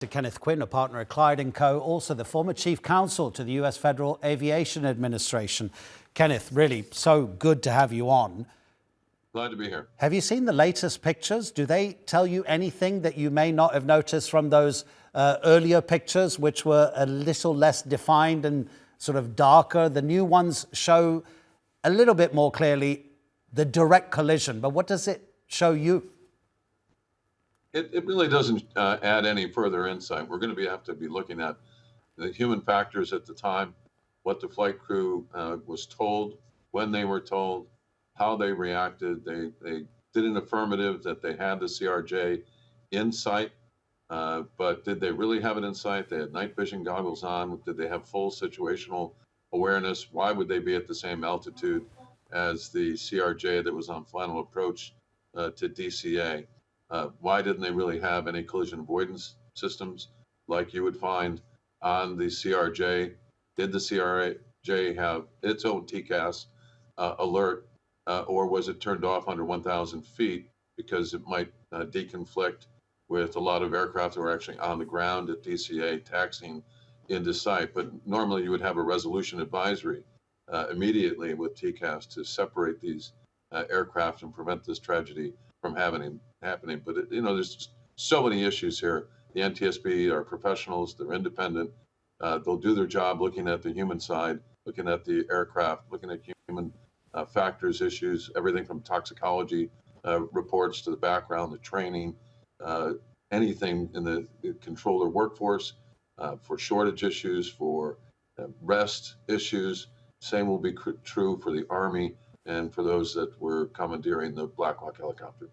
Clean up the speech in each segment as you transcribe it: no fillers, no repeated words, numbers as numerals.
To Kenneth Quinn, a partner at Clyde & Co., also the former chief counsel to the U.S. Federal Aviation Administration. Kenneth, really so good to have you on. Glad to be here. Have you seen the latest pictures? Do they tell you anything that you may not have noticed from those earlier pictures, which were a little less defined and sort of darker? The new ones show a little bit more clearly the direct collision, but what does it show you? It really doesn't add any further insight. We're going to have to be looking at the human factors at the time, what the flight crew was told, when they were told, how they reacted. They did an affirmative that they had the CRJ in sight, but did they really have it in sight? They had night vision goggles on. Did they have full situational awareness? Why would they be at the same altitude as the CRJ that was on final approach to DCA? Why didn't they really have any collision avoidance systems like you would find on the CRJ? Did the CRJ have its own TCAS alert, or was it turned off under 1,000 feet because it might deconflict with a lot of aircraft that were actually on the ground at DCA taxiing into sight? But normally you would have a resolution advisory immediately with TCAS to separate these aircraft and prevent this tragedy from happening. But there's just so many issues here. The NTSB are professionals; they're independent. They'll do their job, looking at the human side, looking at the aircraft, looking at human factors, issues, everything from toxicology reports to the background, the training, anything in the controller workforce for shortage issues, for rest issues. Same will be true for the Army and for those that were commandeering the Black Hawk helicopter.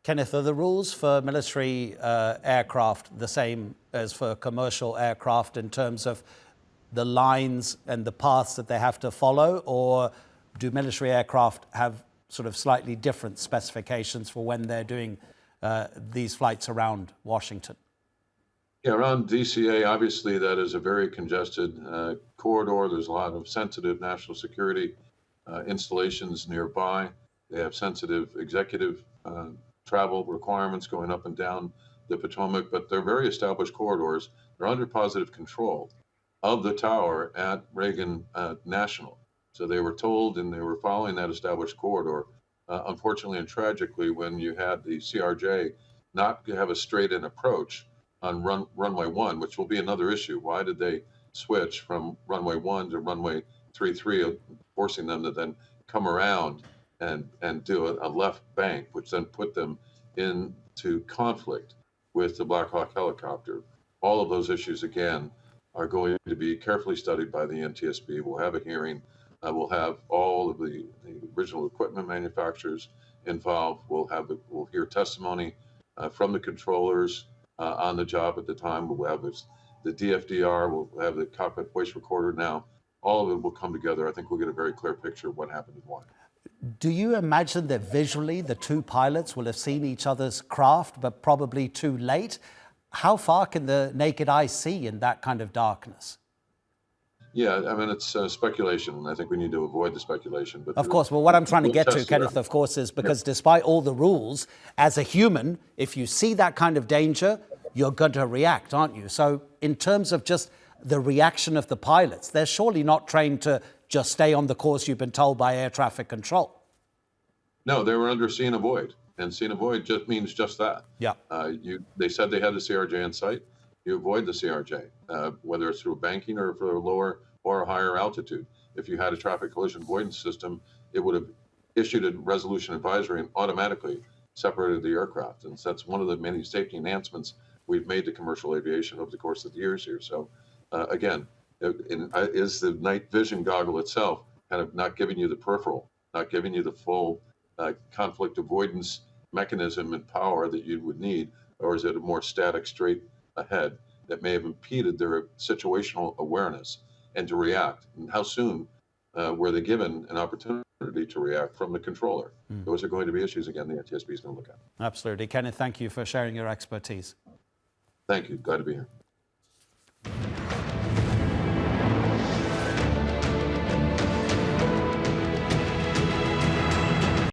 Kenneth, are the rules for military aircraft the same as for commercial aircraft in terms of the lines and the paths that they have to follow, or do military aircraft have sort of slightly different specifications for when they're doing these flights around Washington? Yeah, around DCA, obviously that is a very congested corridor. There's a lot of sensitive national security installations nearby. They have sensitive executive travel requirements going up and down the Potomac, but they're very established corridors. They're under positive control of the tower at Reagan National. So they were told and they were following that established corridor. Unfortunately and tragically, when you had the CRJ not have a straight-in approach on runway 1, which will be another issue. Why did they switch from runway 1 to runway 33, forcing them to then come around and do a left bank, which then put them into conflict with the Black Hawk helicopter? All of those issues, again, are going to be carefully studied by the NTSB. We'll have a hearing. We'll have all of the original equipment manufacturers involved. We'll hear testimony from the controllers on the job at the time. We'll have the DFDR. We'll have the cockpit voice recorder now. All of it will come together. I think we'll get a very clear picture of what happened and why. Do you imagine that visually the two pilots will have seen each other's craft, but probably too late? How far can the naked eye see in that kind of darkness? Yeah, I mean, it's speculation. I think we need to avoid the speculation. But of course, well, what I'm trying to get to, Kenneth, of course, is because despite all the rules, as a human, if you see that kind of danger, you're going to react, aren't you? So in terms of just the reaction of the pilots, they're surely not trained to just stay on the course you've been told by air traffic control. No, they were under see and avoid. And see and avoid just means just that. Yeah. They said they had the CRJ in sight. You avoid the CRJ, whether it's through banking or for a lower or a higher altitude. If you had a traffic collision avoidance system, it would have issued a resolution advisory and automatically separated the aircraft. And so that's one of the many safety enhancements we've made to commercial aviation over the course of the years here. So again, is the night vision goggle itself kind of not giving you the peripheral, not giving you the full conflict avoidance mechanism and power that you would need, or is it a more static straight ahead that may have impeded their situational awareness and to react? And how soon were they given an opportunity to react from the controller? Those are going to be issues, again, the NTSB is going to look at. Absolutely. Kenneth, thank you for sharing your expertise. Thank you. Glad to be here.